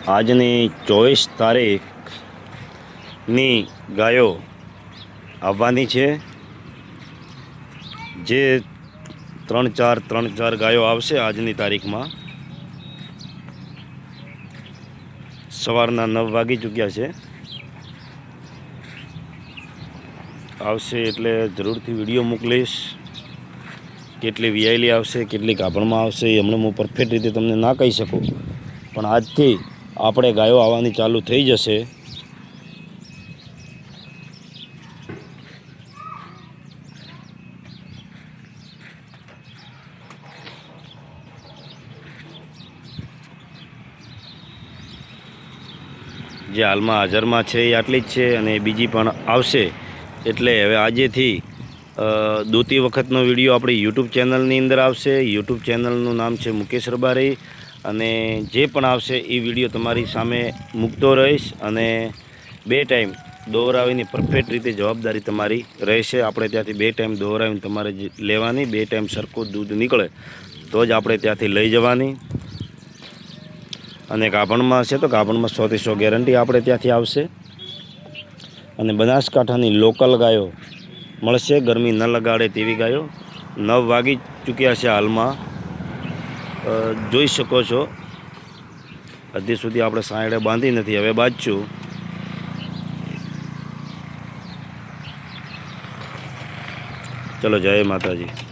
આજની 24 તારીખની ગાયો આવવાની છે, જે 3-4 ગાયો આવશે આજની તારીખમાં. સવારના 9 વાગી ચૂક્યા છે. આવશે એટલે જરૂરથી વિડીયો મોકલીશ. કેટલી વિયાયેલી આવશે, કેટલી ગાભણમાં આવશે એ હમણાં હું પરફેક્ટ રીતે તમને ના કહી શકું, પણ આજથી આપણે ગાયો આવવાની ચાલુ થઈ જશે. જે હાલમાં હાજરમાં છે એ આટલી જ છે, અને બીજી પણ આવશે. એટલે હવે આજેથી દોતી વખતનો વિડીયો આપણી યુટ્યુબ ચેનલની અંદર આવશે. યુટ્યુબ ચેનલનું નામ છે મુકેશ રબારી, અને જે પણ આવશે એ વિડીયો તમારી સામે મૂકતો રહીશ. અને 2 ટાઈમ દોરાવીને પરફેક્ટ રીતે જવાબદારી તમારી રહેશે. આપણે ત્યાંથી 2 ટાઈમ દોરાવીને તમારે લેવાની. 2 ટાઈમ સરખું દૂધ નીકળે તો જ આપણે ત્યાંથી લઈ જવાની. અને ગાભણમાં હશે તો ગાભણમાં 100% ગેરંટી આપણે ત્યાંથી આવશે. અને બનાસકાંઠાની લોકલ ગાયો મળશે, ગરમી ન લગાડે તેવી ગાયો. 9 વાગી ચૂક્યા છે હાલમાં, જોઈ શકો છો. હજી સુધી આપણે સાંયડે બાંધી નથી, હવે બાંધશું. ચલો, જય માતાજી.